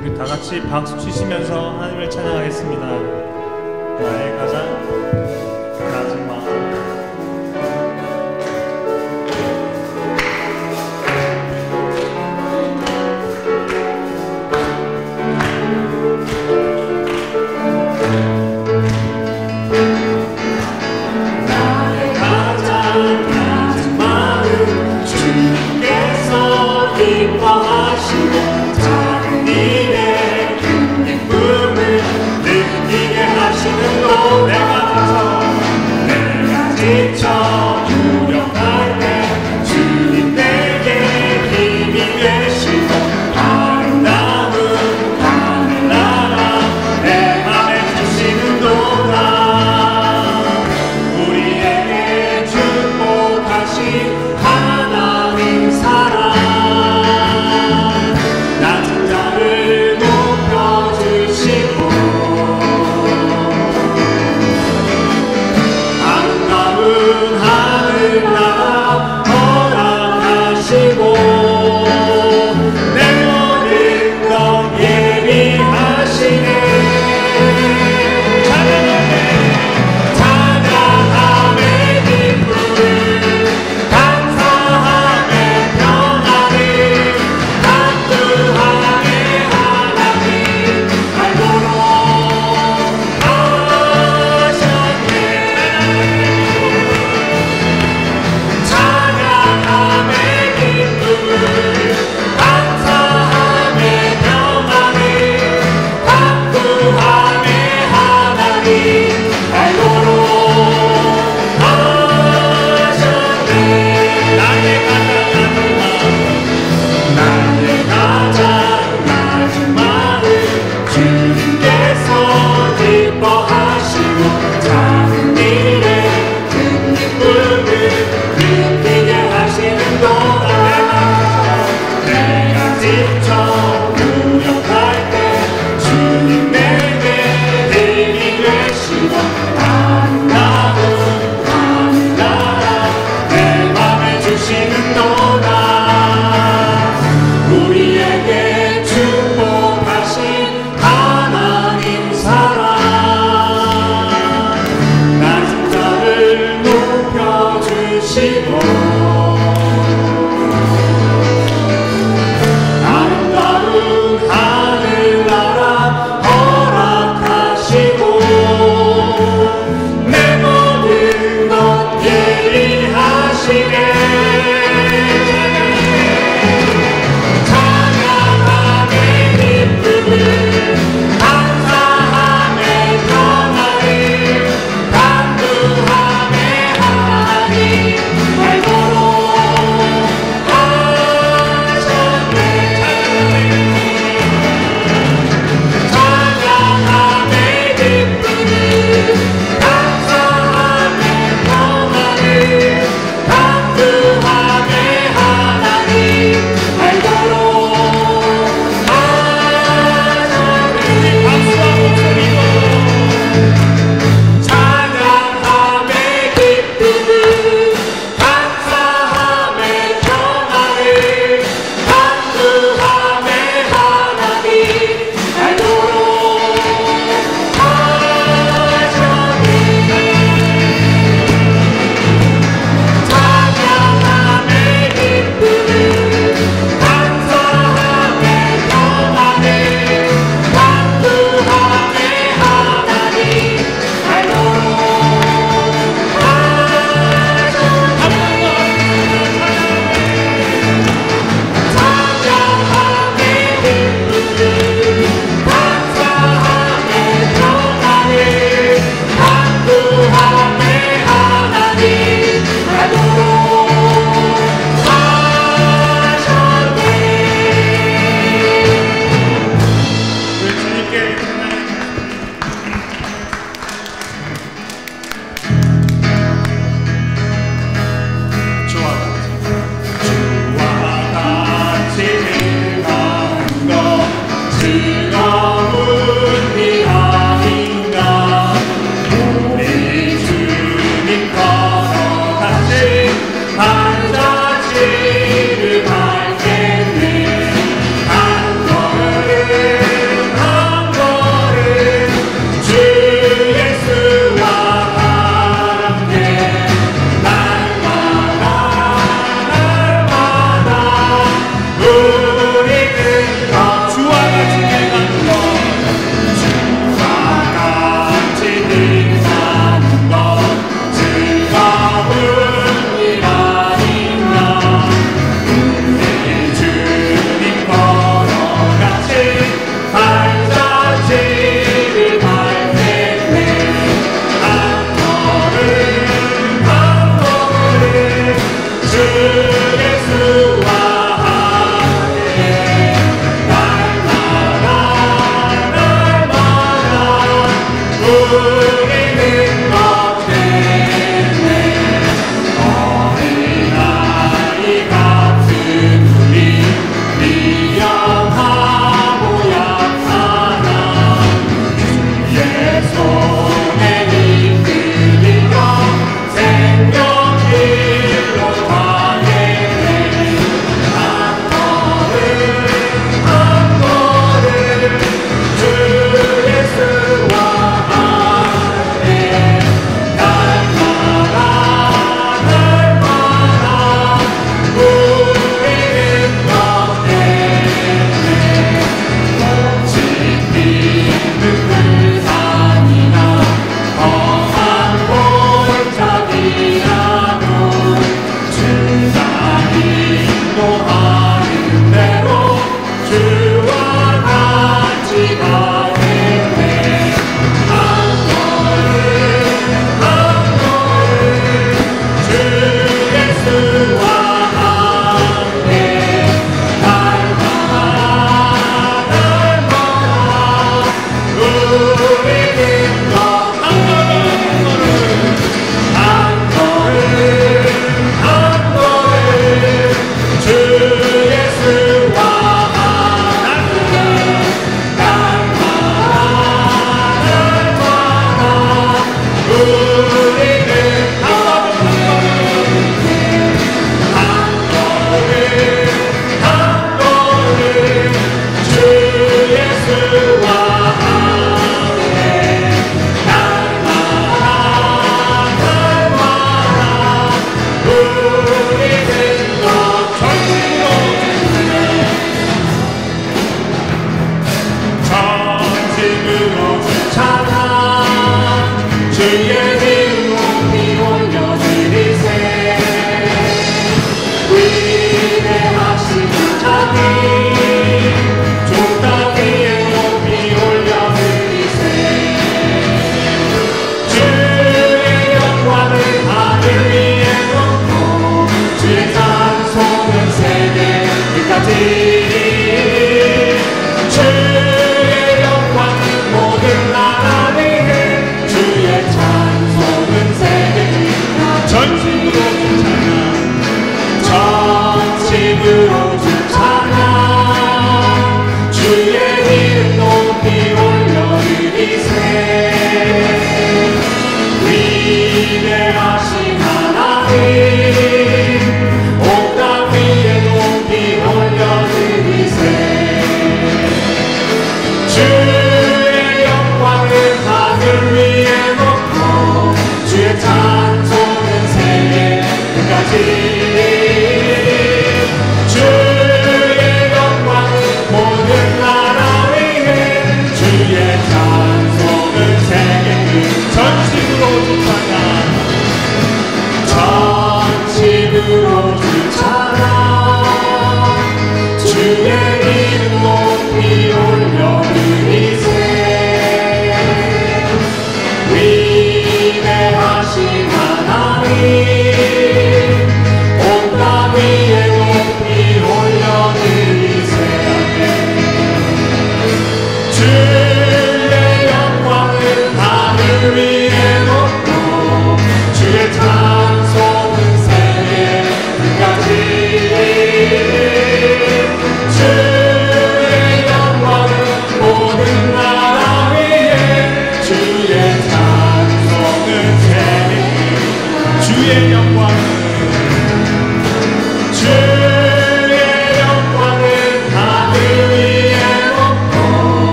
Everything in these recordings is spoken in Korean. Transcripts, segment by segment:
우리 다 같이 박수 치시면서 하나님을 찬양하겠습니다. 나의 가장 마지막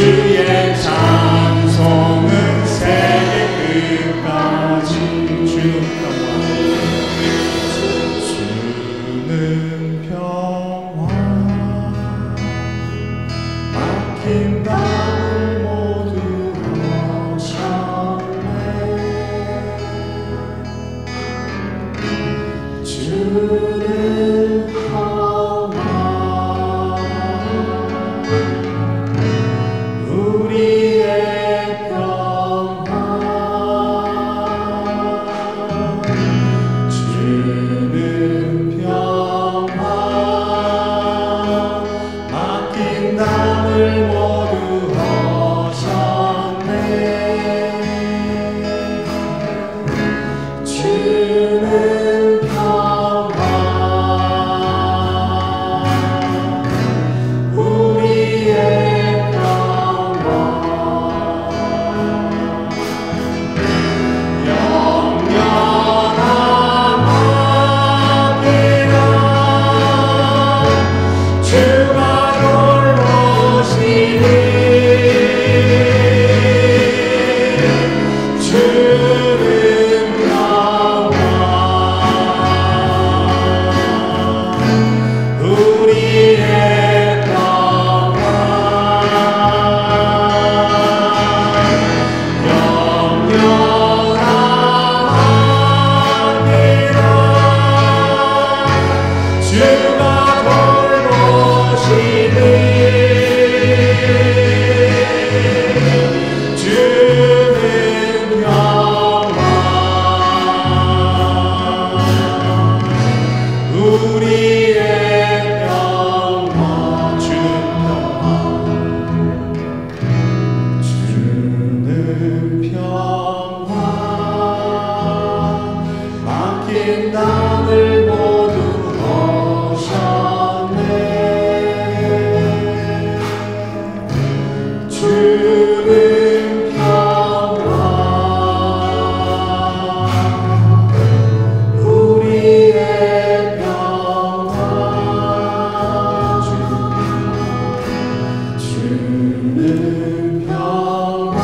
주의 찬송은 세계 끝까지. 주는 평화 막힌 땅을 모두 허셨네. 주는 평화 우리의 평화. 주는 평화 막힌 땅을 모두 허셨네. 주는 평화 우리의 평화. 땅을 모두 허셨네. 주는 평화 우리의 평화. 주는 평화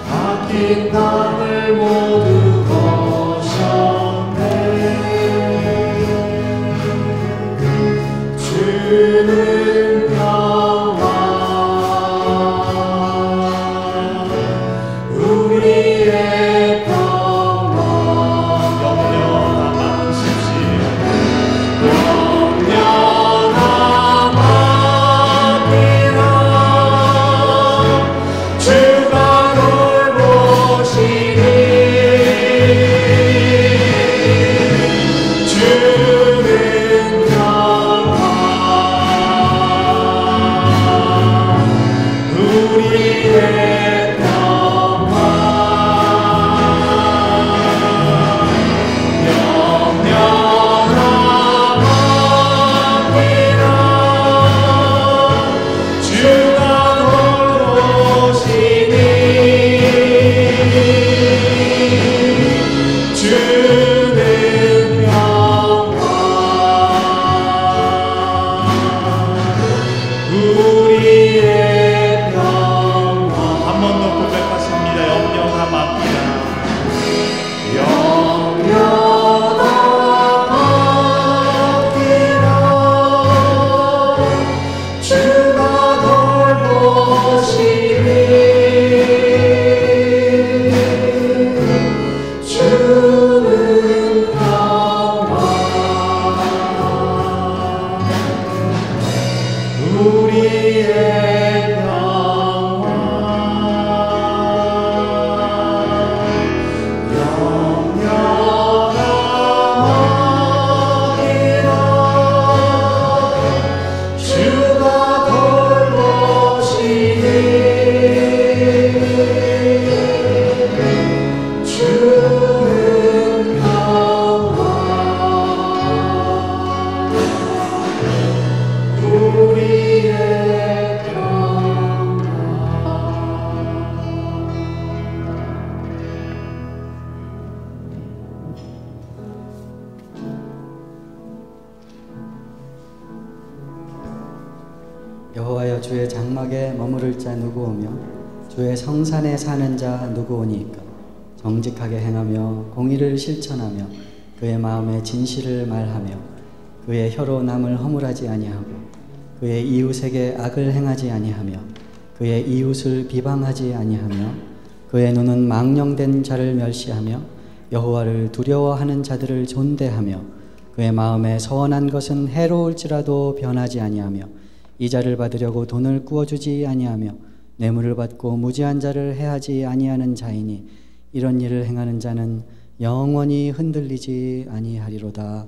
바뀐 땅을 모두 주는 평화 우리의 평화. 영원하 맡기십시오. 영원하 맡기라. 주가 돌보시니 주는 평화 우리의 평화. 영원하 맡기라. 주가 돌보시니 주는 평화 우리의 평화. 한 번 더 고백하십니다. 영영아 맡기라. 영영아 맡기라. 주가 돌보시니 주는 평화 우리의 평화. 영영아 맡기라. 주가 돌보시니 주는 평화 우리의 평화. 주의 장막에 머무를 자 누구오며 주의 성산에 사는 자 누구오니까. 정직하게 행하며 공의를 실천하며 그의 마음에 진실을 말하며 그의 혀로 남을 허물하지 아니하고 그의 이웃에게 악을 행하지 아니하며 그의 이웃을 비방하지 아니하며 그의 눈은 망령된 자를 멸시하며 여호와를 두려워하는 자들을 존대하며 그의 마음에 서원한 것은 해로울지라도 변하지 아니하며 이자를 받으려고 돈을 구워주지 아니하며 뇌물을 받고 무지한 자를 해하지 아니하는 자이니 이런 일을 행하는 자는 영원히 흔들리지 아니하리로다.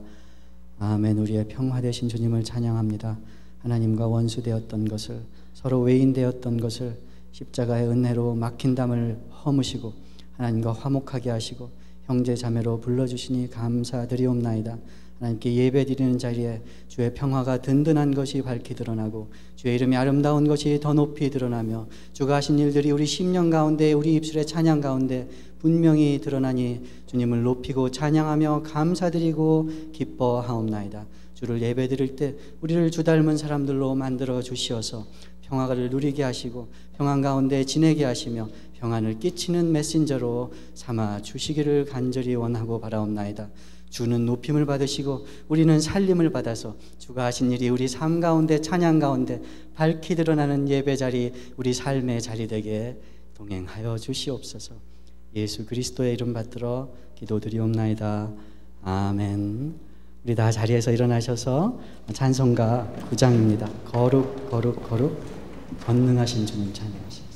아멘. 우리의 평화 되신 주님을 찬양합니다. 하나님과 원수되었던 것을, 서로 외인되었던 것을 십자가의 은혜로 막힌 담을 허무시고 하나님과 화목하게 하시고 형제 자매로 불러주시니 감사드리옵나이다. 하나님께 예배드리는 자리에 주의 평화가 든든한 것이 밝히 드러나고 주의 이름이 아름다운 것이 더 높이 드러나며 주가 하신 일들이 우리 심령 가운데, 우리 입술의 찬양 가운데 분명히 드러나니 주님을 높이고 찬양하며 감사드리고 기뻐하옵나이다. 주를 예배드릴 때 우리를 주 닮은 사람들로 만들어 주시어서 평화를 누리게 하시고 평안 가운데 지내게 하시며 평안을 끼치는 메신저로 삼아 주시기를 간절히 원하고 바라옵나이다. 주는 높임을 받으시고 우리는 살림을 받아서 주가 하신 일이 우리 삶 가운데, 찬양 가운데 밝히 드러나는 예배 자리, 우리 삶의 자리 되게 동행하여 주시옵소서. 예수 그리스도의 이름 받들어 기도드리옵나이다. 아멘. 우리 다 자리에서 일어나셔서 찬송가 9장입니다. 거룩 거룩 거룩 전능하신 주님 찬양하시겠습니다.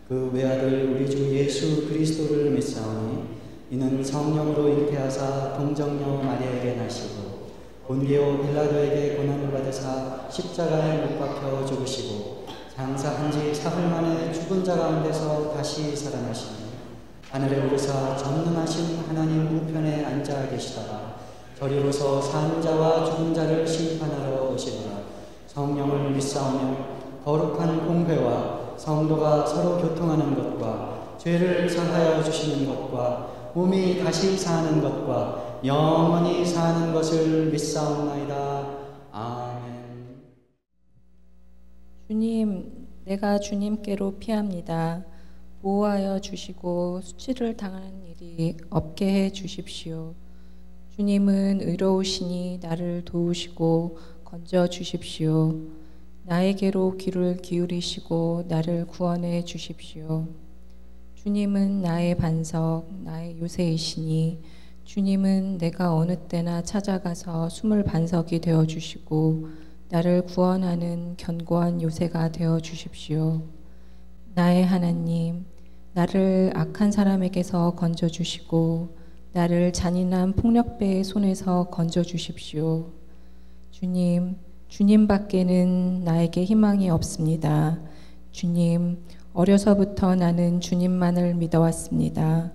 그 외아들 우리 주 예수 그리스도를 믿사오니 이는 성령으로 잉태하사 동정녀 마리아에게 나시고 본디오 빌라도에게 고난을 받으사 십자가에 못 박혀 죽으시고 장사한 지 사흘 만에 죽은 자 가운데서 다시 살아나시니 하늘에 오르사 전능하신 하나님 우편에 앉아 계시다가 저리로서 사는 자와 죽은 자를 심판하러 오시리라. 성령을 믿사오며 거룩한 공회와 성도가 서로 교통하는 것과 죄를 사하여 주시는 것과 몸이 다시 사는 것과 영원히 사는 것을 믿사옵나이다. 아멘. 주님, 내가 주님께로 피합니다. 보호하여 주시고 수치를 당하는 일이 없게 해 주십시오. 주님은 의로우시니 나를 도우시고 건져 주십시오. 나에게로 귀를 기울이시고 나를 구원해 주십시오. 주님은 나의 반석, 나의 요새이시니 주님은 내가 어느 때나 찾아가서 숨을 반석이 되어 주시고 나를 구원하는 견고한 요새가 되어 주십시오. 나의 하나님, 나를 악한 사람에게서 건져 주시고 나를 잔인한 폭력배의 손에서 건져 주십시오. 주님, 주님밖에는 나에게 희망이 없습니다. 주님, 어려서부터 나는 주님만을 믿어왔습니다.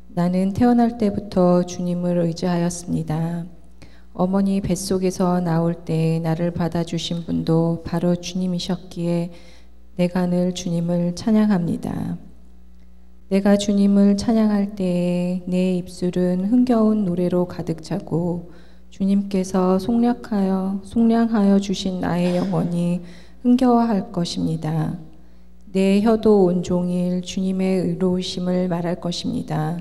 나는 태어날 때부터 주님을 의지하였습니다. 어머니 뱃속에서 나올 때 나를 받아주신 분도 바로 주님이셨기에 내가 늘 주님을 찬양합니다. 내가 주님을 찬양할 때에 내 입술은 흥겨운 노래로 가득 차고 주님께서 속량하여 주신 나의 영혼이 흥겨워할 것입니다. 내 혀도 온종일 주님의 의로우심을 말할 것입니다.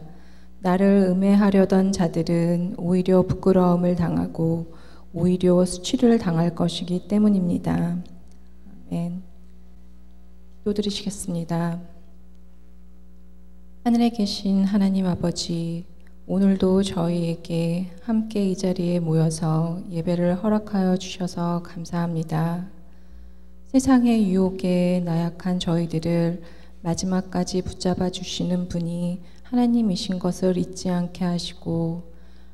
나를 음해하려던 자들은 오히려 부끄러움을 당하고 오히려 수치를 당할 것이기 때문입니다. 아멘. 기도드리시겠습니다. 하늘에 계신 하나님 아버지, 오늘도 저희에게 함께 이 자리에 모여서 예배를 허락하여 주셔서 감사합니다. 세상의 유혹에 나약한 저희들을 마지막까지 붙잡아 주시는 분이 하나님이신 것을 잊지 않게 하시고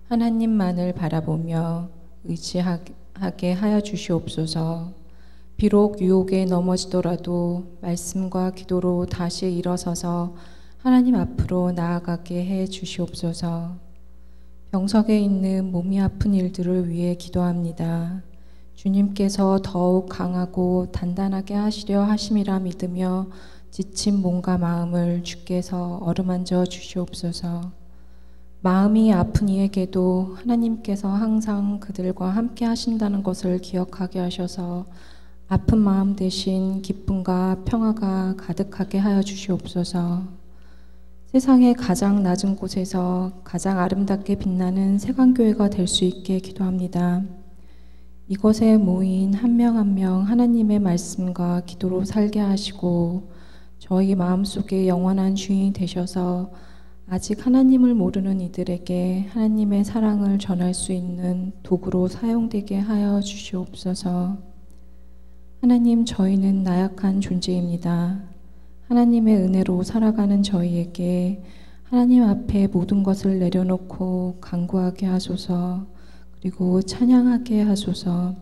하나님만을 바라보며 의지하게 하여 주시옵소서. 비록 유혹에 넘어지더라도 말씀과 기도로 다시 일어서서 하나님 앞으로 나아가게 해 주시옵소서. 병석에 있는 몸이 아픈 일들을 위해 기도합니다. 주님께서 더욱 강하고 단단하게 하시려 하심이라 믿으며 지친 몸과 마음을 주께서 어루만져 주시옵소서. 마음이 아픈 이에게도 하나님께서 항상 그들과 함께 하신다는 것을 기억하게 하셔서 아픈 마음 대신 기쁨과 평화가 가득하게 하여 주시옵소서. 세상의 가장 낮은 곳에서 가장 아름답게 빛나는 세관교회가 될 수 있게 기도합니다. 이곳에 모인 한 명 한 명 하나님의 말씀과 기도로 살게 하시고 저희 마음속에 영원한 주인이 되셔서 아직 하나님을 모르는 이들에게 하나님의 사랑을 전할 수 있는 도구로 사용되게 하여 주시옵소서. 하나님, 저희는 나약한 존재입니다. 하나님의 은혜로 살아가는 저희에게 하나님 앞에 모든 것을 내려놓고 간구하게 하소서. 그리고 찬양하게 하소서.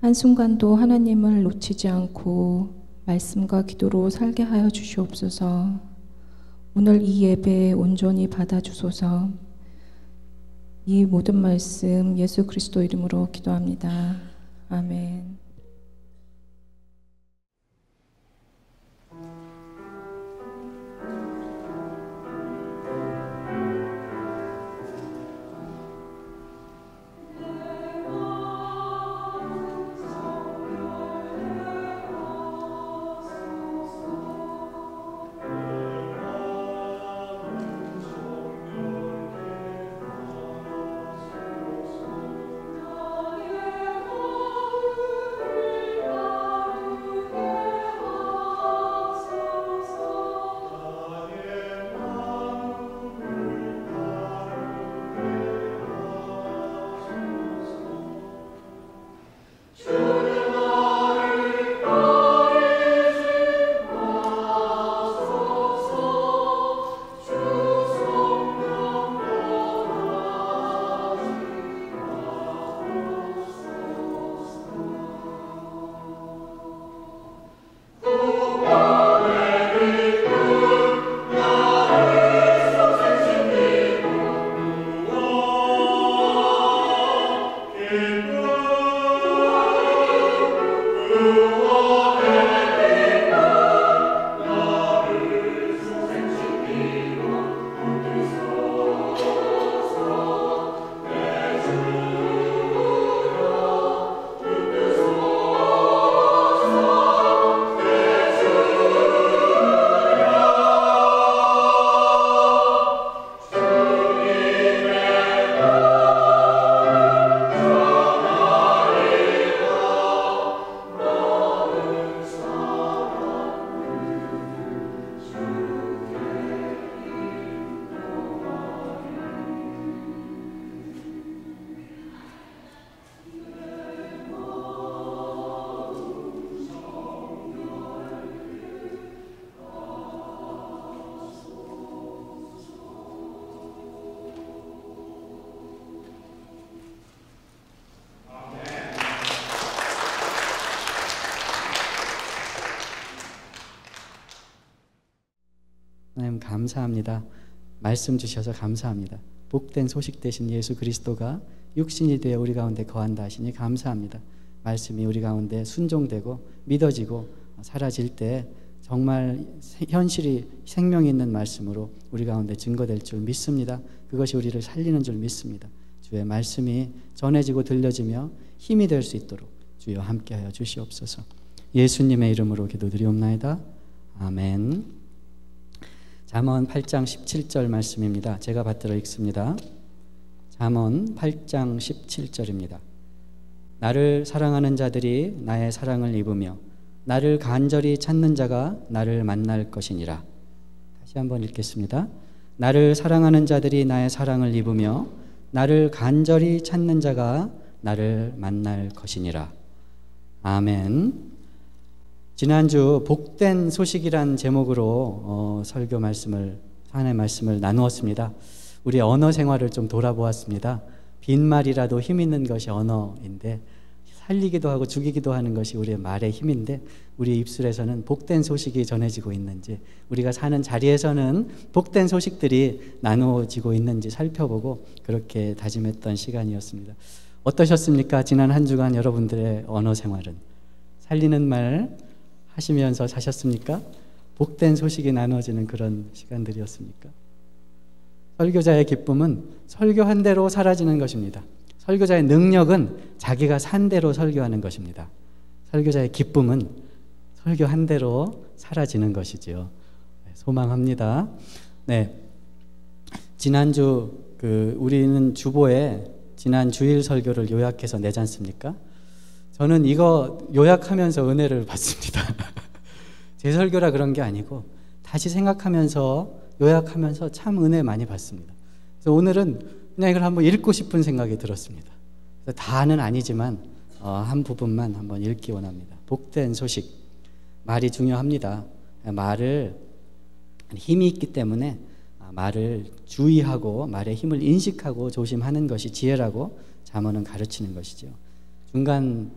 한순간도 하나님을 놓치지 않고 말씀과 기도로 살게 하여 주시옵소서. 오늘 이 예배 온전히 받아주소서. 이 모든 말씀 예수 그리스도 이름으로 기도합니다. 아멘. 감사합니다. 말씀 주셔서 감사합니다. 복된 소식 되신 예수 그리스도가 육신이 되어 우리 가운데 거한다 하시니 감사합니다. 말씀이 우리 가운데 순종되고 믿어지고 사라질 때 정말 현실이 생명 있는 말씀으로 우리 가운데 증거될 줄 믿습니다. 그것이 우리를 살리는 줄 믿습니다. 주의 말씀이 전해지고 들려지며 힘이 될 수 있도록 주여 함께하여 주시옵소서. 예수님의 이름으로 기도드리옵나이다. 아멘. 잠언 8장 17절 말씀입니다. 제가 받들어 읽습니다. 잠언 8장 17절입니다. 나를 사랑하는 자들이 나의 사랑을 입으며 나를 간절히 찾는 자가 나를 만날 것이니라. 다시 한번 읽겠습니다. 나를 사랑하는 자들이 나의 사랑을 입으며 나를 간절히 찾는 자가 나를 만날 것이니라. 아멘. 지난주 복된 소식이란 제목으로 설교 말씀을, 하나님의 말씀을 나누었습니다. 우리 언어 생활을 좀 돌아보았습니다. 빈말이라도 힘 있는 것이 언어인데, 살리기도 하고 죽이기도 하는 것이 우리의 말의 힘인데, 우리 입술에서는 복된 소식이 전해지고 있는지, 우리가 사는 자리에서는 복된 소식들이 나누어지고 있는지 살펴보고 그렇게 다짐했던 시간이었습니다. 어떠셨습니까? 지난 한 주간 여러분들의 언어 생활은 살리는 말 하시면서 사셨습니까? 복된 소식이 나누어지는 그런 시간들이었습니까? 설교자의 기쁨은 설교한 대로 사라지는 것입니다. 설교자의 능력은 자기가 산 대로 설교하는 것입니다. 설교자의 기쁨은 설교한 대로 사라지는 것이지요. 소망합니다. 네, 지난주 우리는 주보에 지난 주일 설교를 요약해서 내지 않습니까? 저는 이거 요약하면서 은혜를 받습니다. 제 설교라 그런 게 아니고 다시 생각하면서 요약하면서 참 은혜 많이 받습니다. 그래서 오늘은 그냥 이걸 한번 읽고 싶은 생각이 들었습니다. 다는 아니지만 한 부분만 한번 읽기 원합니다. 복된 소식. 말이 중요합니다. 말을 힘이 있기 때문에 말을 주의하고 말의 힘을 인식하고 조심하는 것이 지혜라고 잠언은 가르치는 것이죠. 중간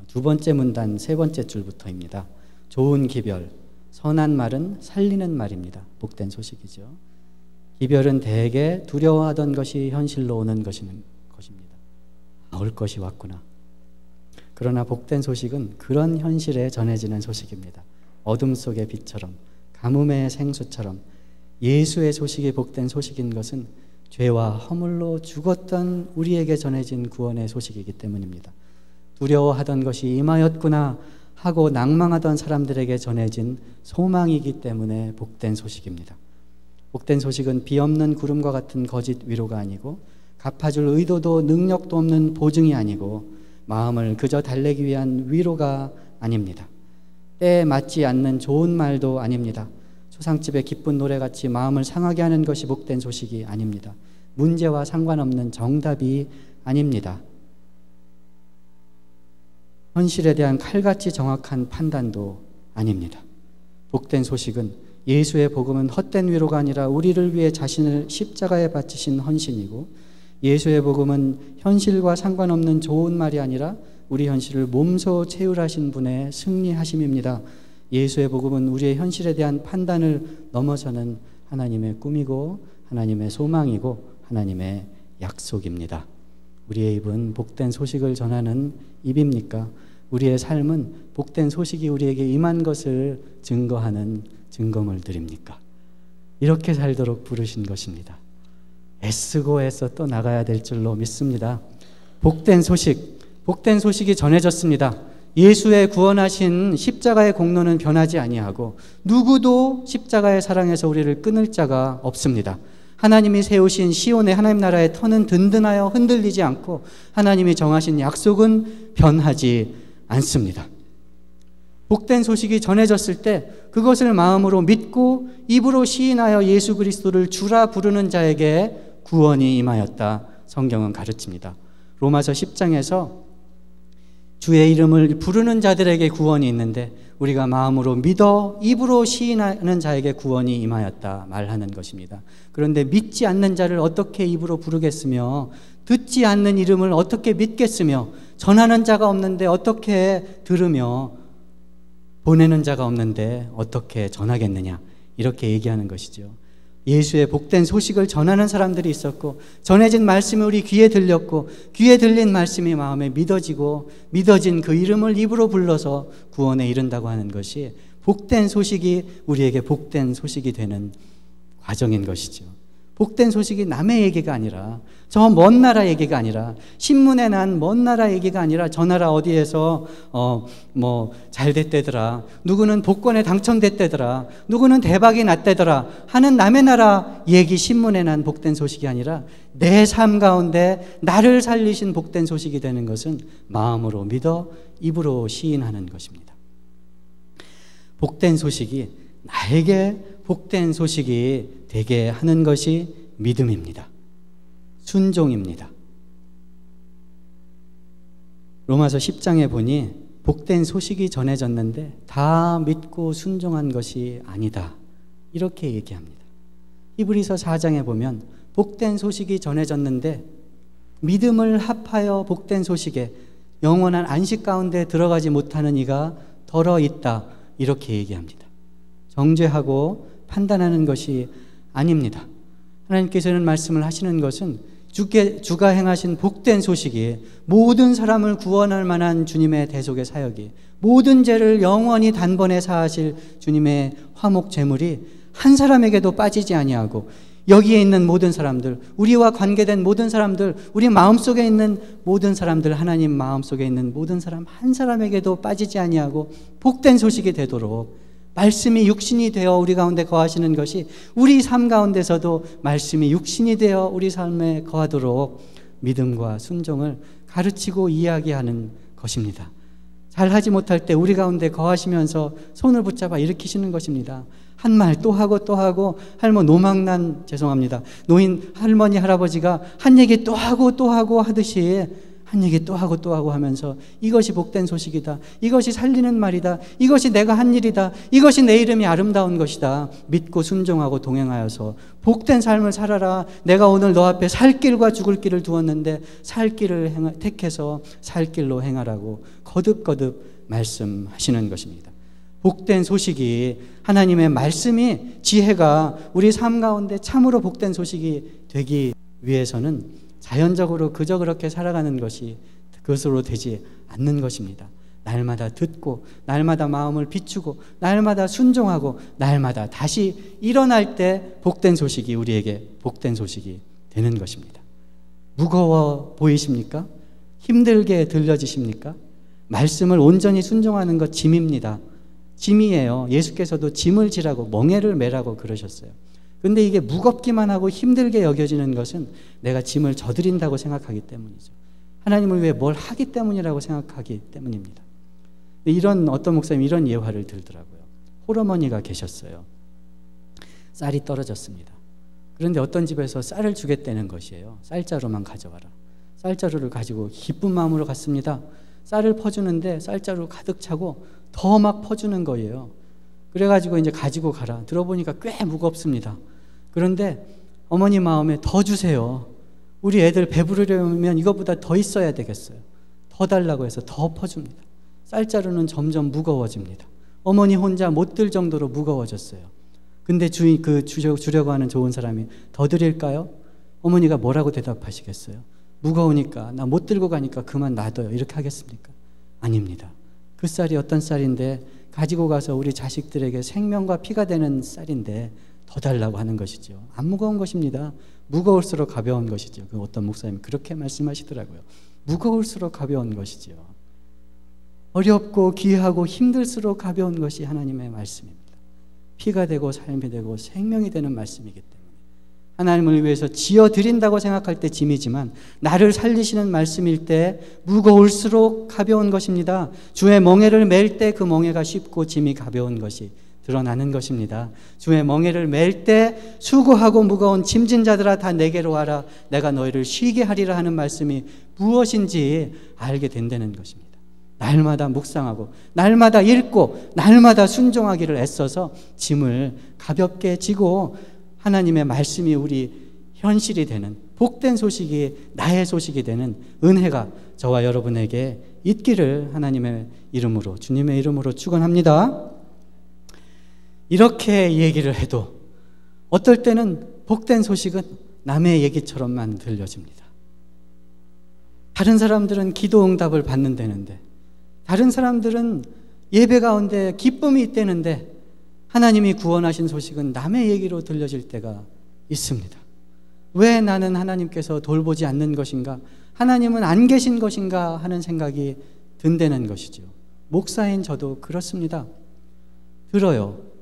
두 번째 문단 세 번째 줄부터입니다. 좋은 기별, 선한 말은 살리는 말입니다. 복된 소식이죠. 기별은 대개 두려워하던 것이 현실로 오는 것입니다. 올 것이 왔구나. 그러나 복된 소식은 그런 현실에 전해지는 소식입니다. 어둠 속의 빛처럼, 가뭄의 생수처럼 예수의 소식이 복된 소식인 것은 죄와 허물로 죽었던 우리에게 전해진 구원의 소식이기 때문입니다. 두려워하던 것이 임하였구나 하고 낭망하던 사람들에게 전해진 소망이기 때문에 복된 소식입니다. 복된 소식은 비 없는 구름과 같은 거짓 위로가 아니고 갚아줄 의도도 능력도 없는 보증이 아니고 마음을 그저 달래기 위한 위로가 아닙니다. 때에 맞지 않는 좋은 말도 아닙니다. 초상집의 기쁜 노래같이 마음을 상하게 하는 것이 복된 소식이 아닙니다. 문제와 상관없는 정답이 아닙니다. 현실에 대한 칼같이 정확한 판단도 아닙니다. 복된 소식은 예수의 복음은 헛된 위로가 아니라 우리를 위해 자신을 십자가에 바치신 헌신이고, 예수의 복음은 현실과 상관없는 좋은 말이 아니라 우리 현실을 몸소 채울하신 분의 승리하심입니다. 예수의 복음은 우리의 현실에 대한 판단을 넘어서는 하나님의 꿈이고 하나님의 소망이고 하나님의 약속입니다. 우리의 입은 복된 소식을 전하는 입입니까? 우리의 삶은 복된 소식이 우리에게 임한 것을 증거하는 증거물들입니까? 이렇게 살도록 부르신 것입니다. 애쓰고 애써 또 나가야 될 줄로 믿습니다. 복된 소식이 전해졌습니다. 예수의 구원하신 십자가의 공로는 변하지 아니하고 누구도 십자가의 사랑에서 우리를 끊을 자가 없습니다. 하나님이 세우신 시온의 하나님 나라의 터는 든든하여 흔들리지 않고 하나님이 정하신 약속은 변하지 않습니다. 복된 소식이 전해졌을 때 그것을 마음으로 믿고 입으로 시인하여 예수 그리스도를 주라 부르는 자에게 구원이 임하였다. 성경은 가르칩니다. 로마서 10장에서 주의 이름을 부르는 자들에게 구원이 있는데 우리가 마음으로 믿어 입으로 시인하는 자에게 구원이 임하였다 말하는 것입니다. 그런데 믿지 않는 자를 어떻게 입으로 부르겠으며 듣지 않는 이름을 어떻게 믿겠으며 전하는 자가 없는데 어떻게 들으며 보내는 자가 없는데 어떻게 전하겠느냐, 이렇게 얘기하는 것이죠. 예수의 복된 소식을 전하는 사람들이 있었고, 전해진 말씀이 우리 귀에 들렸고, 귀에 들린 말씀이 마음에 믿어지고, 믿어진 그 이름을 입으로 불러서 구원에 이른다고 하는 것이 복된 소식이 우리에게 복된 소식이 되는 과정인 것이죠. 복된 소식이 남의 얘기가 아니라, 저 먼 나라 얘기가 아니라, 신문에 난 먼 나라 얘기가 아니라, 저 나라 어디에서 잘 됐대더라, 누구는 복권에 당첨됐대더라, 누구는 대박이 났대더라 하는 남의 나라 얘기, 신문에 난 복된 소식이 아니라 내 삶 가운데 나를 살리신 복된 소식이 되는 것은 마음으로 믿어 입으로 시인하는 것입니다. 복된 소식이 나에게 복된 소식이 되게 하는 것이 믿음입니다. 순종입니다. 로마서 10장에 보니 복된 소식이 전해졌는데 다 믿고 순종한 것이 아니다, 이렇게 얘기합니다. 히브리서 4장에 보면 복된 소식이 전해졌는데 믿음을 합하여 복된 소식에 영원한 안식 가운데 들어가지 못하는 이가 덜어 있다, 이렇게 얘기합니다. 정죄하고 판단하는 것이 아닙니다. 하나님께서는 말씀을 하시는 것은 주가 행하신 복된 소식이, 모든 사람을 구원할 만한 주님의 대속의 사역이, 모든 죄를 영원히 단번에 사하실 주님의 화목 제물이 한 사람에게도 빠지지 아니하고, 여기에 있는 모든 사람들, 우리와 관계된 모든 사람들, 우리 마음속에 있는 모든 사람들, 하나님 마음속에 있는 모든 사람 한 사람에게도 빠지지 아니하고 복된 소식이 되도록 말씀이 육신이 되어 우리 가운데 거하시는 것이, 우리 삶 가운데서도 말씀이 육신이 되어 우리 삶에 거하도록 믿음과 순종을 가르치고 이야기하는 것입니다. 잘하지 못할 때 우리 가운데 거하시면서 손을 붙잡아 일으키시는 것입니다. 한 말 또 하고 또 하고, 노인 할머니 할아버지가 한 얘기 또 하고 또 하고 하듯이 한 얘기 또 하고 또 하고 하면서, 이것이 복된 소식이다, 이것이 살리는 말이다, 이것이 내가 한 일이다, 이것이 내 이름이 아름다운 것이다, 믿고 순종하고 동행하여서 복된 삶을 살아라, 내가 오늘 너 앞에 살 길과 죽을 길을 두었는데 살 길을 택해서 살 길로 행하라고 거듭거듭 말씀하시는 것입니다. 복된 소식이, 하나님의 말씀이, 지혜가 우리 삶 가운데 참으로 복된 소식이 되기 위해서는 자연적으로 그저 그렇게 살아가는 것이 그것으로 되지 않는 것입니다. 날마다 듣고, 날마다 마음을 비추고, 날마다 순종하고, 날마다 다시 일어날 때 복된 소식이 우리에게 복된 소식이 되는 것입니다. 무거워 보이십니까? 힘들게 들려지십니까? 말씀을 온전히 순종하는 것 짐입니다. 짐이에요. 예수께서도 짐을 지라고, 멍에를 메라고 그러셨어요. 근데 이게 무겁기만 하고 힘들게 여겨지는 것은 내가 짐을 져드린다고 생각하기 때문이죠. 하나님을 위해 뭘 하기 때문이라고 생각하기 때문입니다. 이런 어떤 목사님이 이런 예화를 들더라고요. 홀어머니가 계셨어요. 쌀이 떨어졌습니다. 그런데 어떤 집에서 쌀을 주겠다는 것이에요. 쌀자루만 가져와라. 쌀자루를 가지고 기쁜 마음으로 갔습니다. 쌀을 퍼주는데 쌀자루 가득 차고 더 막 퍼주는 거예요. 그래가지고 이제 가지고 가라. 들어보니까 꽤 무겁습니다. 그런데 어머니 마음에 더 주세요. 우리 애들 배부르려면 이것보다 더 있어야 되겠어요. 더 달라고 해서 더 퍼줍니다. 쌀자루는 점점 무거워집니다. 어머니 혼자 못 들 정도로 무거워졌어요. 근데 주려고 하는 좋은 사람이 더 드릴까요? 어머니가 뭐라고 대답하시겠어요? 무거우니까, 나 못 들고 가니까 그만 놔둬요, 이렇게 하겠습니까? 아닙니다. 그 쌀이 어떤 쌀인데, 가지고 가서 우리 자식들에게 생명과 피가 되는 쌀인데 더 달라고 하는 것이죠. 안 무거운 것입니다. 무거울수록 가벼운 것이죠. 그 어떤 목사님이 그렇게 말씀하시더라고요. 무거울수록 가벼운 것이죠. 어렵고 귀하고 힘들수록 가벼운 것이 하나님의 말씀입니다. 피가 되고 삶이 되고 생명이 되는 말씀이기 때문에 하나님을 위해서 지어드린다고 생각할 때 짐이지만, 나를 살리시는 말씀일 때 무거울수록 가벼운 것입니다. 주의 멍에를 맬 때 그 멍에가 쉽고 짐이 가벼운 것이 드러나는 것입니다. 주의 멍에를 맬 때 수고하고 무거운 짐진 자들아 다 내게로 와라, 내가 너희를 쉬게 하리라 하는 말씀이 무엇인지 알게 된다는 것입니다. 날마다 묵상하고, 날마다 읽고, 날마다 순종하기를 애써서 짐을 가볍게 지고, 하나님의 말씀이 우리 현실이 되는, 복된 소식이 나의 소식이 되는 은혜가 저와 여러분에게 있기를 하나님의 이름으로, 주님의 이름으로 축원합니다. 이렇게 얘기를 해도 어떨 때는 복된 소식은 남의 얘기처럼만 들려집니다. 다른 사람들은 기도 응답을 받는다는데, 다른 사람들은 예배 가운데 기쁨이 있다는데, 하나님이 구원하신 소식은 남의 얘기로 들려질 때가 있습니다. 왜 나는 하나님께서 돌보지 않는 것인가, 하나님은 안 계신 것인가 하는 생각이 든다는 것이죠. 목사인 저도 그렇습니다. 들어요.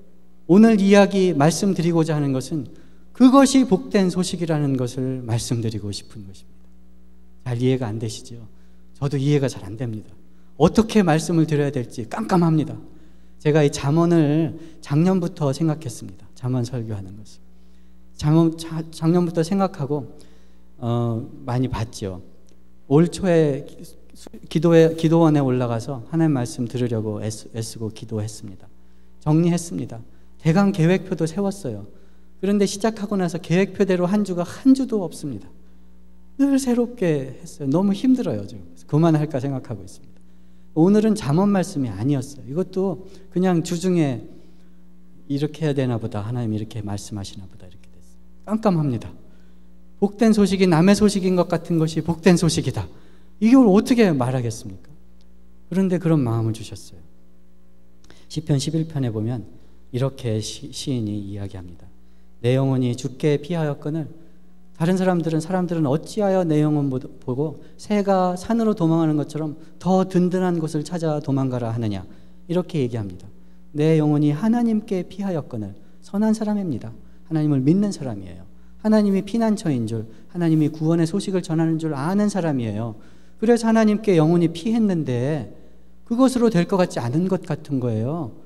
오늘 이야기 말씀드리고자 하는 것은 그것이 복된 소식이라는 것을 말씀드리고 싶은 것입니다. 잘 이해가 안 되시죠? 저도 이해가 잘 안 됩니다. 어떻게 말씀을 드려야 될지 깜깜합니다. 제가 이 잠언을 작년부터 생각했습니다. 잠언 설교하는 것을. 작년부터 생각하고 많이 봤죠. 올 초에 기도원에 올라가서 하나님 말씀 들으려고 애쓰고 기도했습니다. 정리했습니다. 대강 계획표도 세웠어요. 그런데 시작하고 나서 계획표대로 한 주가 한 주도 없습니다. 늘 새롭게 했어요. 너무 힘들어요. 지금 그만할까 생각하고 있습니다. 오늘은 잠언 말씀이 아니었어요. 이것도 그냥 주중에 이렇게 해야 되나 보다, 하나님 이렇게 말씀하시나 보다, 이렇게 됐어요. 깜깜합니다. 복된 소식이 남의 소식인 것 같은 것이 복된 소식이다, 이걸 어떻게 말하겠습니까? 그런데 그런 마음을 주셨어요. 시편 11편에 보면 이렇게 시인이 이야기합니다. 내 영혼이 주께 피하였거늘 다른 사람들은 어찌하여 내 영혼 보고 새가 산으로 도망하는 것처럼 더 든든한 곳을 찾아 도망가라 하느냐, 이렇게 얘기합니다. 내 영혼이 하나님께 피하였거늘, 선한 사람입니다. 하나님을 믿는 사람이에요. 하나님이 피난처인 줄, 하나님이 구원의 소식을 전하는 줄 아는 사람이에요. 그래서 하나님께 영혼이 피했는데 그것으로 될 것 같지 않은 것 같은 거예요.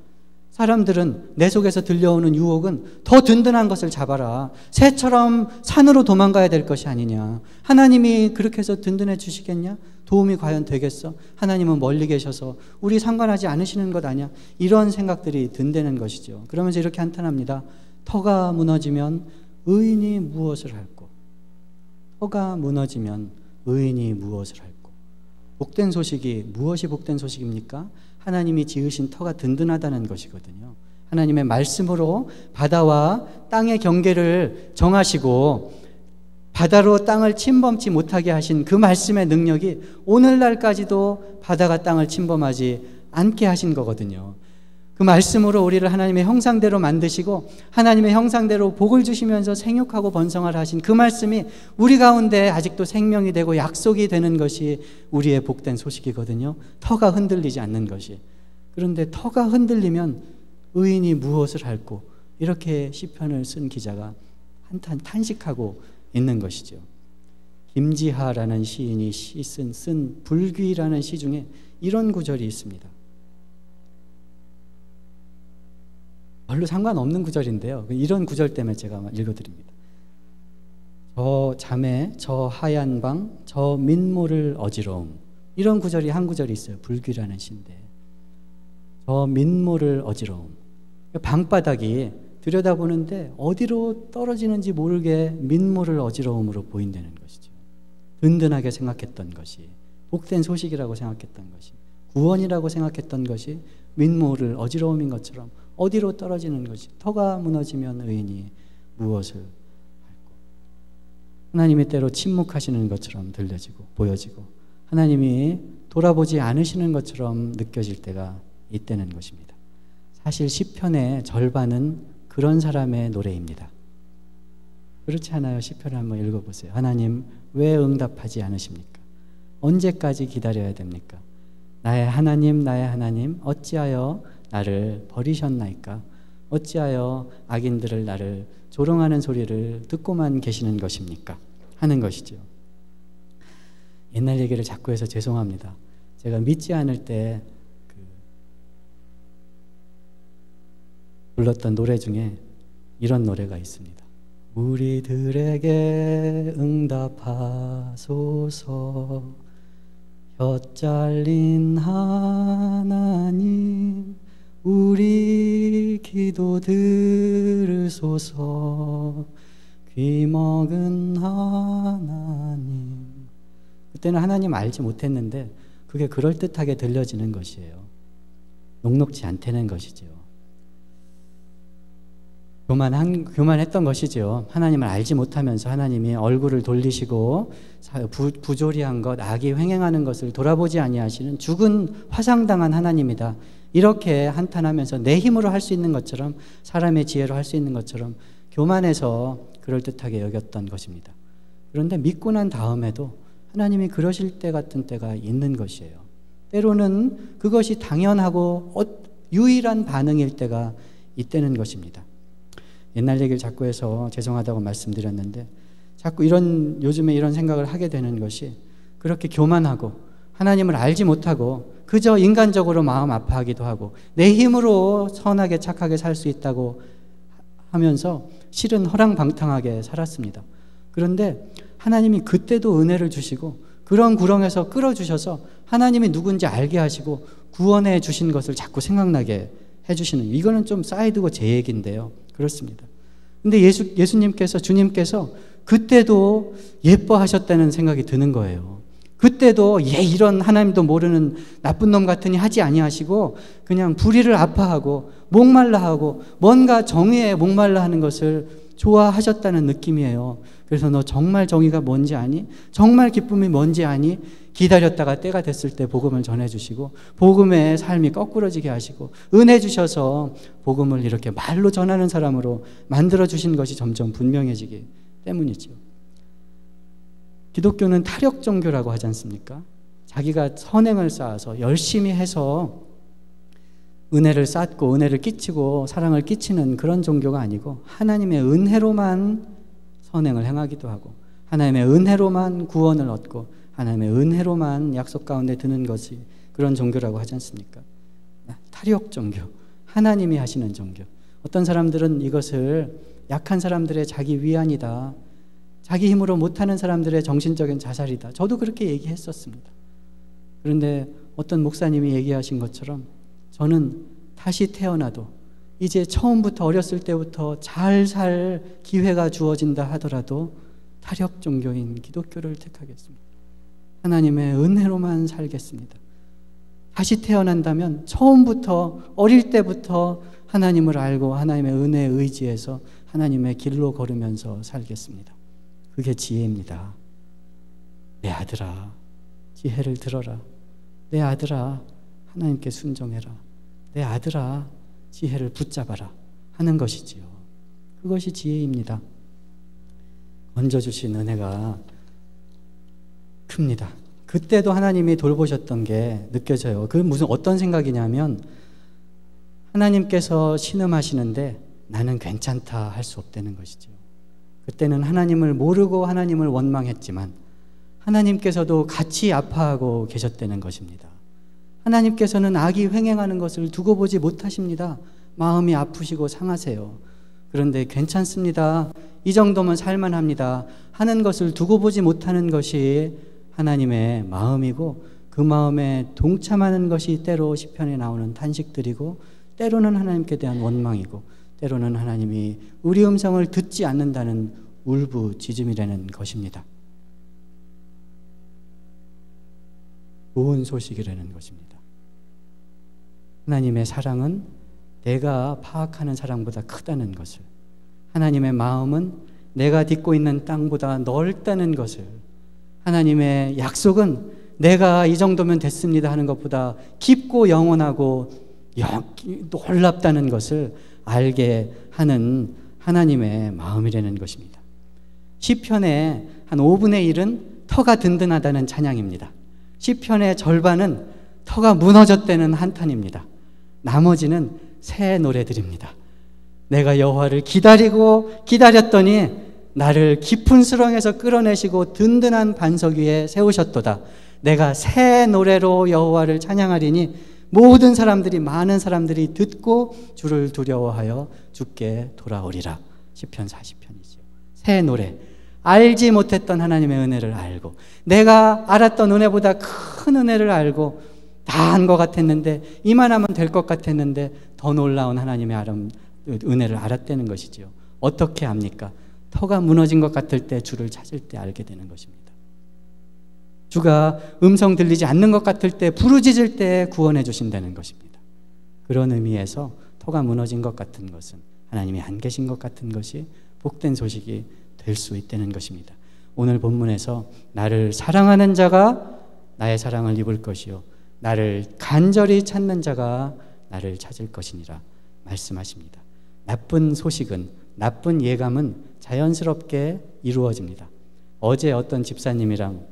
사람들은 내 속에서 들려오는 유혹은 더 든든한 것을 잡아라, 새처럼 산으로 도망가야 될 것이 아니냐, 하나님이 그렇게 해서 든든해 주시겠냐, 도움이 과연 되겠어, 하나님은 멀리 계셔서 우리 상관하지 않으시는 것 아니야, 이런 생각들이 든다는 것이죠. 그러면서 이렇게 한탄합니다. 터가 무너지면 의인이 무엇을 할꼬? 터가 무너지면 의인이 무엇을 할꼬? 복된 소식이 무엇이 복된 소식입니까? 하나님이 지으신 터가 든든하다는 것이거든요. 하나님의 말씀으로 바다와 땅의 경계를 정하시고 바다로 땅을 침범치 못하게 하신 그 말씀의 능력이 오늘날까지도 바다가 땅을 침범하지 않게 하신 거거든요. 그 말씀으로 우리를 하나님의 형상대로 만드시고 하나님의 형상대로 복을 주시면서 생육하고 번성하라 하신 그 말씀이 우리 가운데 아직도 생명이 되고 약속이 되는 것이 우리의 복된 소식이거든요. 터가 흔들리지 않는 것이. 그런데 터가 흔들리면 의인이 무엇을 할꼬? 이렇게 시편을 쓴 기자가 탄식하고 있는 것이죠. 김지하라는 시인이 쓴 불귀라는 시 중에 이런 구절이 있습니다. 별로 상관없는 구절인데요. 이런 구절 때문에 제가 읽어드립니다. 저 잠에 저 하얀 방 저 민모를 어지러움, 이런 구절이 한 구절이 있어요. 불귀라는 시인데, 저 민모를 어지러움, 방바닥이 들여다보는데 어디로 떨어지는지 모르게 민모를 어지러움으로 보인다는 것이죠. 든든하게 생각했던 것이, 복된 소식이라고 생각했던 것이, 구원이라고 생각했던 것이 민모를 어지러움인 것처럼 어디로 떨어지는 것이, 터가 무너지면 의인이 무엇을 할꼬? 하나님이 때로 침묵하시는 것처럼 들려지고 보여지고 하나님이 돌아보지 않으시는 것처럼 느껴질 때가 있다는 것입니다. 사실 시편의 절반은 그런 사람의 노래입니다. 그렇지 않아요? 시편을 한번 읽어보세요. 하나님 왜 응답하지 않으십니까? 언제까지 기다려야 됩니까? 나의 하나님 어찌하여 나를 버리셨나이까? 어찌하여 악인들을 나를 조롱하는 소리를 듣고만 계시는 것입니까? 하는 것이죠. 옛날 얘기를 자꾸 해서 죄송합니다. 제가 믿지 않을 때 불렀던 노래 중에 이런 노래가 있습니다. 우리들에게 응답하소서, 혀 잘린 하나님 우리 기도 들으소서, 귀먹은 하나님. 그때는 하나님 알지 못했는데 그게 그럴듯하게 들려지는 것이에요. 녹록지 않다는 것이죠. 교만했던 것이지요. 하나님을 알지 못하면서 하나님이 얼굴을 돌리시고 부조리한 것, 악이 횡행하는 것을 돌아보지 아니하시는 죽은 화상당한 하나님이다. 이렇게 한탄하면서 내 힘으로 할 수 있는 것처럼, 사람의 지혜로 할 수 있는 것처럼 교만해서 그럴듯하게 여겼던 것입니다. 그런데 믿고 난 다음에도 하나님이 그러실 때 같은 때가 있는 것이에요. 때로는 그것이 당연하고 유일한 반응일 때가 있다는 것입니다. 옛날 얘기를 자꾸 해서 죄송하다고 말씀드렸는데, 자꾸 요즘에 이런 생각을 하게 되는 것이, 그렇게 교만하고 하나님을 알지 못하고 그저 인간적으로 마음 아파하기도 하고 내 힘으로 선하게 착하게 살 수 있다고 하면서 실은 허랑방탕하게 살았습니다. 그런데 하나님이 그때도 은혜를 주시고 그런 구렁에서 끌어주셔서 하나님이 누군지 알게 하시고 구원해 주신 것을 자꾸 생각나게 해주시는, 이거는 좀 사이드고 제 얘기인데요. 그렇습니다. 근데 예수님께서, 주님께서 그때도 예뻐하셨다는 생각이 드는 거예요. 그때도 이런 하나님도 모르는 나쁜 놈 같으니 하지 아니하시고 그냥 불의를 아파하고 목말라 하고 뭔가 정의에 목말라 하는 것을 좋아하셨다는 느낌이에요. 그래서 너 정말 정의가 뭔지 아니? 정말 기쁨이 뭔지 아니? 기다렸다가 때가 됐을 때 복음을 전해주시고 복음의 삶이 거꾸러지게 하시고 은혜 주셔서 복음을 이렇게 말로 전하는 사람으로 만들어주신 것이 점점 분명해지기 때문이죠. 기독교는 타력 종교라고 하지 않습니까? 자기가 선행을 쌓아서 열심히 해서 은혜를 쌓고 은혜를 끼치고 사랑을 끼치는 그런 종교가 아니고, 하나님의 은혜로만 선행을 행하기도 하고 하나님의 은혜로만 구원을 얻고 하나님의 은혜로만 약속 가운데 드는 것이 그런 종교라고 하지 않습니까? 타력 종교, 하나님이 하시는 종교. 어떤 사람들은 이것을 약한 사람들의 자기 위안이다, 자기 힘으로 못하는 사람들의 정신적인 자살이다. 저도 그렇게 얘기했었습니다. 그런데 어떤 목사님이 얘기하신 것처럼 저는 다시 태어나도 이제 처음부터 어렸을 때부터 잘 살 기회가 주어진다 하더라도 타력 종교인 기독교를 택하겠습니다. 하나님의 은혜로만 살겠습니다. 다시 태어난다면 처음부터 어릴 때부터 하나님을 알고 하나님의 은혜에 의지해서 하나님의 길로 걸으면서 살겠습니다. 그게 지혜입니다. 내 아들아, 지혜를 들어라. 내 아들아, 하나님께 순종해라. 내 아들아, 지혜를 붙잡아라 하는 것이지요. 그것이 지혜입니다. 얹어주신 은혜가 큽니다. 그때도 하나님이 돌보셨던 게 느껴져요. 그 어떤 생각이냐면, 하나님께서 신음하시는데 나는 괜찮다 할 수 없다는 것이죠. 그때는 하나님을 모르고 하나님을 원망했지만 하나님께서도 같이 아파하고 계셨다는 것입니다. 하나님께서는 악이 횡행하는 것을 두고 보지 못하십니다. 마음이 아프시고 상하세요. 그런데 괜찮습니다, 이 정도면 살만합니다 하는 것을 두고 보지 못하는 것이 하나님의 마음이고, 그 마음에 동참하는 것이 때로 시편에 나오는 탄식들이고, 때로는 하나님께 대한 원망이고, 때로는 하나님이 우리 음성을 듣지 않는다는 울부짖음이라는 것입니다. 좋은 소식이라는 것입니다. 하나님의 사랑은 내가 파악하는 사랑보다 크다는 것을, 하나님의 마음은 내가 딛고 있는 땅보다 넓다는 것을, 하나님의 약속은 내가 이 정도면 됐습니다 하는 것보다 깊고 영원하고 놀랍다는 것을 알게 하는 하나님의 마음이라는 것입니다. 시편의 한 5분의 1은 터가 든든하다는 찬양입니다. 시편의 절반은 터가 무너졌다는 한탄입니다. 나머지는 새 노래들입니다. 내가 여호와를 기다리고 기다렸더니 나를 깊은 수렁에서 끌어내시고 든든한 반석 위에 세우셨도다. 내가 새 노래로 여호와를 찬양하리니 모든 사람들이, 많은 사람들이 듣고 주를 두려워하여 주께 돌아오리라. 시편 40편이죠. 새 노래. 알지 못했던 하나님의 은혜를 알고, 내가 알았던 은혜보다 큰 은혜를 알고, 다 한 것 같았는데, 이만하면 될 것 같았는데 더 놀라운 하나님의 은혜를 알았다는 것이지요. 어떻게 압니까? 터가 무너진 것 같을 때, 주를 찾을 때 알게 되는 것입니다. 주가 음성 들리지 않는 것 같을 때, 부르짖을 때 구원해 주신다는 것입니다. 그런 의미에서 터가 무너진 것 같은 것은 하나님이 안 계신 것 같은 것이 복된 소식이 될 수 있다는 것입니다. 오늘 본문에서 나를 사랑하는 자가 나의 사랑을 입을 것이요 나를 간절히 찾는 자가 나를 찾을 것이니라 말씀하십니다. 나쁜 소식은, 나쁜 예감은 자연스럽게 이루어집니다. 어제 어떤 집사님이랑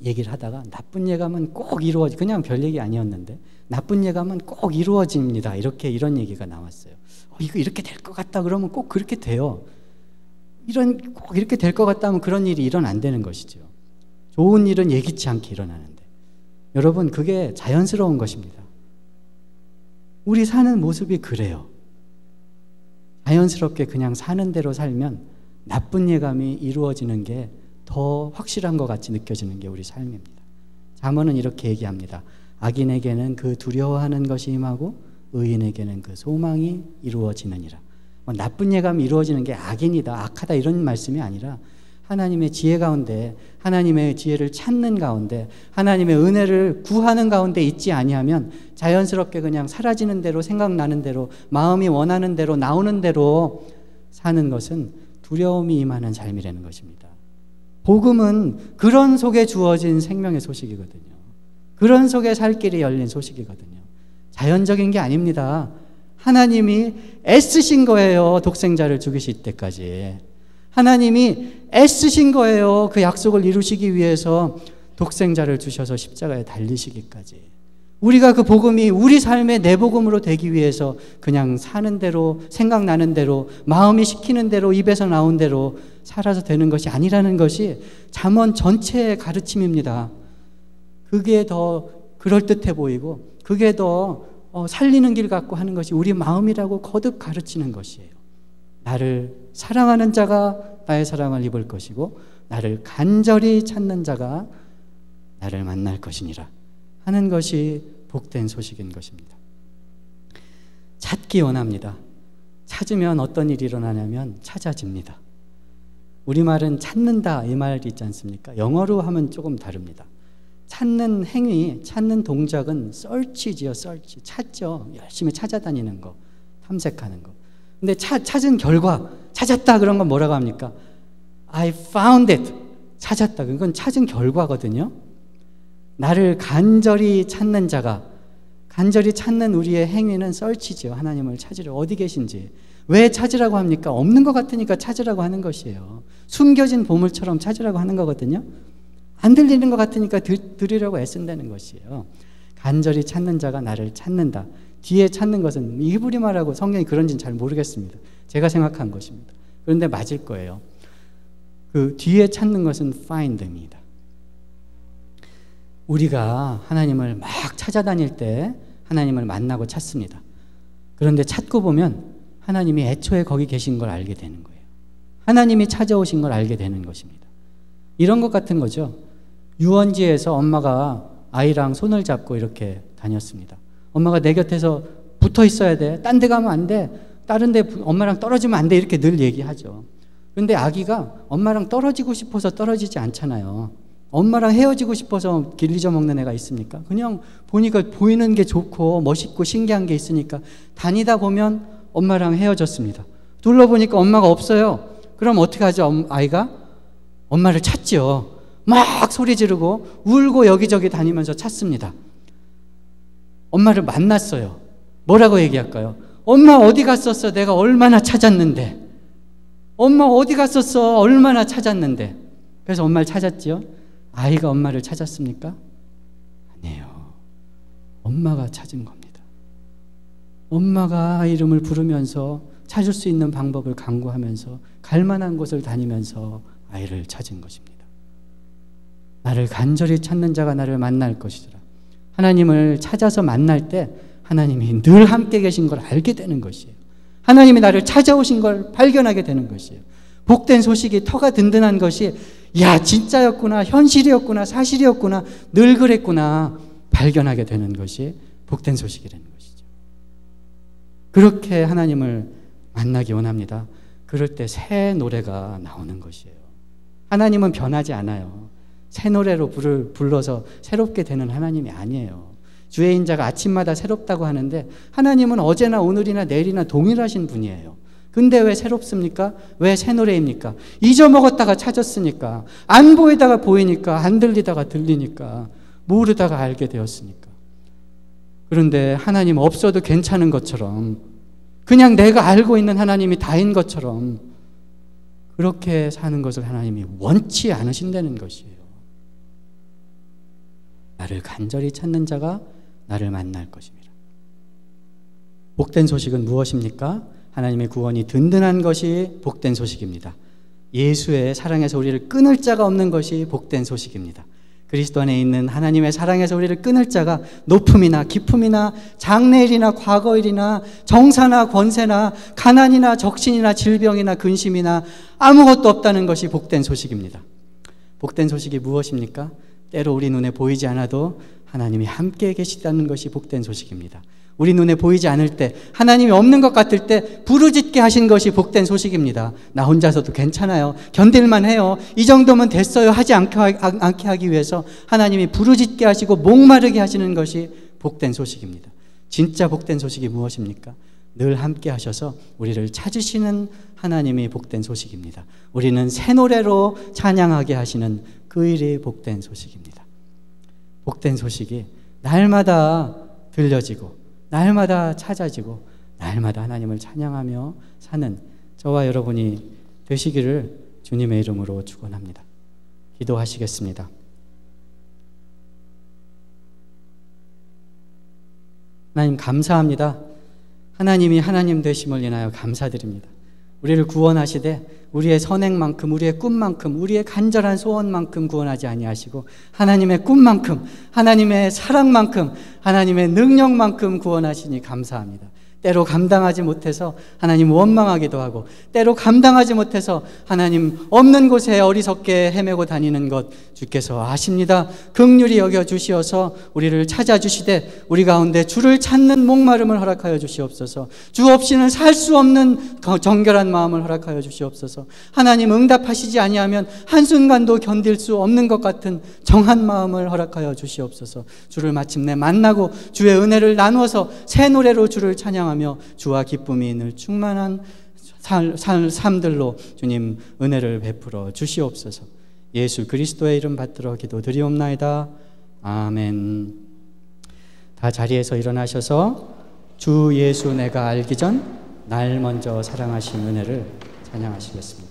얘기를 하다가 나쁜 예감은 꼭 그냥 별 얘기 아니었는데 나쁜 예감은 꼭 이루어집니다. 이런 얘기가 나왔어요. 이거 이렇게 될 것 같다 그러면 꼭 그렇게 돼요. 꼭 이렇게 될 것 같다 하면 그런 일이 일어나 안 되는 것이죠. 좋은 일은 예기치 않게 일어나는데 여러분 그게 자연스러운 것입니다. 우리 사는 모습이 그래요. 자연스럽게 그냥 사는 대로 살면 나쁜 예감이 이루어지는 게 더 확실한 것 같이 느껴지는 게 우리 삶입니다. 잠언은 이렇게 얘기합니다. 악인에게는 그 두려워하는 것이 임하고 의인에게는 그 소망이 이루어지느니라. 나쁜 예감이 이루어지는 게 악인이다, 악하다 이런 말씀이 아니라 하나님의 지혜 가운데, 하나님의 지혜를 찾는 가운데, 하나님의 은혜를 구하는 가운데 있지 아니하면 자연스럽게 그냥 사라지는 대로, 생각나는 대로, 마음이 원하는 대로, 나오는 대로 사는 것은 두려움이 임하는 삶이라는 것입니다. 복음은 그런 속에 주어진 생명의 소식이거든요. 그런 속에 살 길이 열린 소식이거든요. 자연적인 게 아닙니다. 하나님이 애쓰신 거예요. 독생자를 죽이실 때까지. 하나님이 애쓰신 거예요. 그 약속을 이루시기 위해서 독생자를 주셔서 십자가에 달리시기까지. 우리가 그 복음이 우리 삶의 내복음으로 되기 위해서 그냥 사는 대로, 생각나는 대로, 마음이 시키는 대로, 입에서 나온 대로 살아서 되는 것이 아니라는 것이 잠언 전체의 가르침입니다. 그게 더 그럴듯해 보이고 그게 더 살리는 길 같고 하는 것이 우리 마음이라고 거듭 가르치는 것이에요. 나를 사랑하는 자가 나의 사랑을 입을 것이고 나를 간절히 찾는 자가 나를 만날 것이니라 하는 것이 복된 소식인 것입니다. 찾기 원합니다. 찾으면 어떤 일이 일어나냐면 찾아집니다. 우리말은 찾는다 이 말이 있지 않습니까? 영어로 하면 조금 다릅니다. 찾는 행위, 찾는 동작은 search지요, search. 찾죠. 열심히 찾아다니는 거, 탐색하는 거. 근데 찾은 결과, 찾았다 그런 건 뭐라고 합니까? I found it. 찾았다. 그건 찾은 결과거든요. 나를 간절히 찾는 자가, 간절히 찾는 우리의 행위는 search지요. 하나님을 찾으려 어디 계신지. 왜 찾으라고 합니까? 없는 것 같으니까 찾으라고 하는 것이에요. 숨겨진 보물처럼 찾으라고 하는 거거든요. 안 들리는 것 같으니까 들으려고 애쓴다는 것이에요. 간절히 찾는 자가 나를 찾는다. 뒤에 찾는 것은 히브리 말하고 성경이 그런지는 잘 모르겠습니다. 제가 생각한 것입니다. 그런데 맞을 거예요. 그 뒤에 찾는 것은 find입니다. 우리가 하나님을 막 찾아다닐 때 하나님을 만나고 찾습니다. 그런데 찾고 보면 하나님이 애초에 거기 계신 걸 알게 되는 거예요. 하나님이 찾아오신 걸 알게 되는 것입니다. 이런 것 같은 거죠. 유원지에서 엄마가 아이랑 손을 잡고 이렇게 다녔습니다. 엄마가 내 곁에서 붙어 있어야 돼. 딴 데 가면 안 돼. 다른 데 엄마랑 떨어지면 안 돼. 이렇게 늘 얘기하죠. 그런데 아기가 엄마랑 떨어지고 싶어서 떨어지지 않잖아요. 엄마랑 헤어지고 싶어서 길 잊어먹는 애가 있습니까? 그냥 보니까 보이는 게 좋고 멋있고 신기한 게 있으니까 다니다 보면 엄마랑 헤어졌습니다. 둘러보니까 엄마가 없어요. 그럼 어떻게 하죠? 아이가? 엄마를 찾죠. 막 소리 지르고 울고 여기저기 다니면서 찾습니다. 엄마를 만났어요. 뭐라고 얘기할까요? 엄마 어디 갔었어? 내가 얼마나 찾았는데. 엄마 어디 갔었어? 얼마나 찾았는데. 그래서 엄마를 찾았지요. 아이가 엄마를 찾았습니까? 아니에요. 엄마가 찾은 겁니다. 엄마가 이름을 부르면서 찾을 수 있는 방법을 강구하면서 갈 만한 곳을 다니면서 아이를 찾은 것입니다. 나를 간절히 찾는 자가 나를 만날 것이더라. 하나님을 찾아서 만날 때 하나님이 늘 함께 계신 걸 알게 되는 것이에요. 하나님이 나를 찾아오신 걸 발견하게 되는 것이에요. 복된 소식이 터가 든든한 것이 야 진짜였구나, 현실이었구나, 사실이었구나, 늘 그랬구나 발견하게 되는 것이 복된 소식이라는 것이죠. 그렇게 하나님을 만나기 원합니다. 그럴 때 새 노래가 나오는 것이에요. 하나님은 변하지 않아요. 새 노래로 불러서 새롭게 되는 하나님이 아니에요. 주의 인자가 아침마다 새롭다고 하는데 하나님은 어제나 오늘이나 내일이나 동일하신 분이에요. 근데 왜 새롭습니까? 왜 새 노래입니까? 잊어먹었다가 찾았으니까, 안 보이다가 보이니까, 안 들리다가 들리니까, 모르다가 알게 되었으니까. 그런데 하나님 없어도 괜찮은 것처럼, 그냥 내가 알고 있는 하나님이 다인 것처럼 그렇게 사는 것을 하나님이 원치 않으신다는 것이에요. 나를 간절히 찾는 자가 나를 만날 것입니다. 복된 소식은 무엇입니까? 하나님의 구원이 든든한 것이 복된 소식입니다. 예수의 사랑에서 우리를 끊을 자가 없는 것이 복된 소식입니다. 그리스도 안에 있는 하나님의 사랑에서 우리를 끊을 자가 높음이나 깊음이나 장래일이나 과거일이나 정사나 권세나 가난이나 적신이나 질병이나 근심이나 아무것도 없다는 것이 복된 소식입니다. 복된 소식이 무엇입니까? 때로 우리 눈에 보이지 않아도 하나님이 함께 계시다는 것이 복된 소식입니다. 우리 눈에 보이지 않을 때, 하나님이 없는 것 같을 때 부르짖게 하신 것이 복된 소식입니다. 나 혼자서도 괜찮아요. 견딜만 해요. 이 정도면 됐어요. 하지 않게 하기 위해서 하나님이 부르짖게 하시고 목마르게 하시는 것이 복된 소식입니다. 진짜 복된 소식이 무엇입니까? 늘 함께 하셔서 우리를 찾으시는 하나님이 복된 소식입니다. 우리는 새 노래로 찬양하게 하시는 그 일이 복된 소식입니다. 복된 소식이 날마다 들려지고 날마다 찾아지고 날마다 하나님을 찬양하며 사는 저와 여러분이 되시기를 주님의 이름으로 축원합니다. 기도하시겠습니다. 하나님 감사합니다. 하나님이 하나님 되심을 인하여 감사드립니다. 우리를 구원하시되 우리의 선행만큼, 우리의 꿈만큼, 우리의 간절한 소원만큼 구원하지 아니하시고 하나님의 꿈만큼, 하나님의 사랑만큼, 하나님의 능력만큼 구원하시니 감사합니다. 때로 감당하지 못해서 하나님 원망하기도 하고, 때로 감당하지 못해서 하나님 없는 곳에 어리석게 헤매고 다니는 것 주께서 아십니다. 긍휼히 여겨 주시어서 우리를 찾아주시되 우리 가운데 주를 찾는 목마름을 허락하여 주시옵소서. 주 없이는 살 수 없는 정결한 마음을 허락하여 주시옵소서. 하나님 응답하시지 아니하면 한순간도 견딜 수 없는 것 같은 정한 마음을 허락하여 주시옵소서. 주를 마침내 만나고 주의 은혜를 나누어서 새 노래로 주를 찬양하며 주와 기쁨이 늘 충만한 삶들로 주님 은혜를 베풀어 주시옵소서. 예수 그리스도의 이름 받들어 기도드리옵나이다. 아멘. 다 자리에서 일어나셔서 주 예수 내가 알기 전 날 먼저 사랑하신 은혜를 찬양하시겠습니다.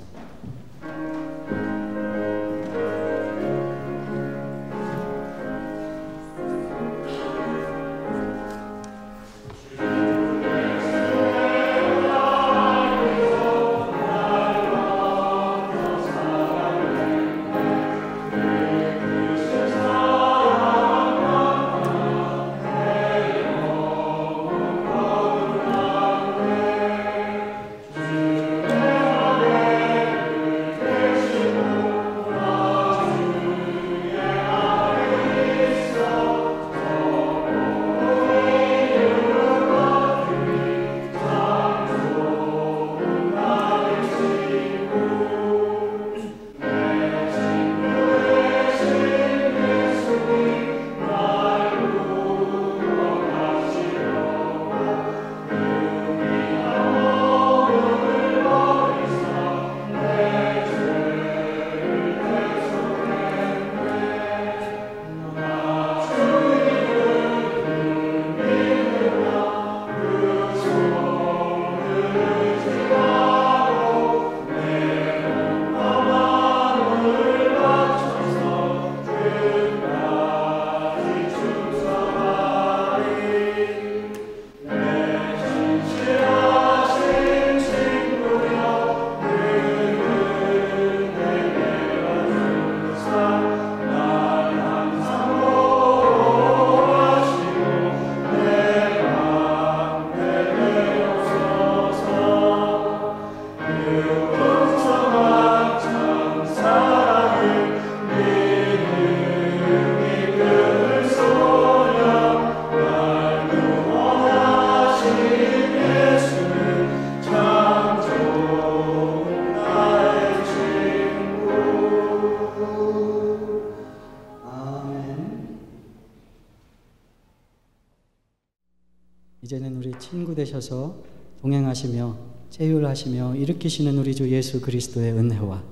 이제는 우리 친구 되셔서 동행하시며 체휼하시며 일으키시는 우리 주 예수 그리스도의 은혜와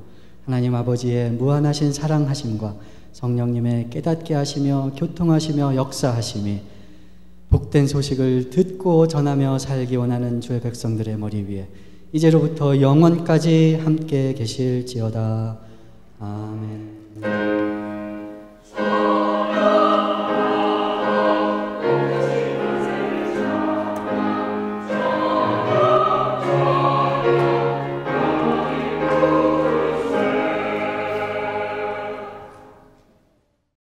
하나님 아버지의 무한하신 사랑하심과 성령님의 깨닫게 하시며 교통하시며 역사하심이 복된 소식을 듣고 전하며 살기 원하는 주의 백성들의 머리 위에 이제로부터 영원까지 함께 계실지어다. 아멘.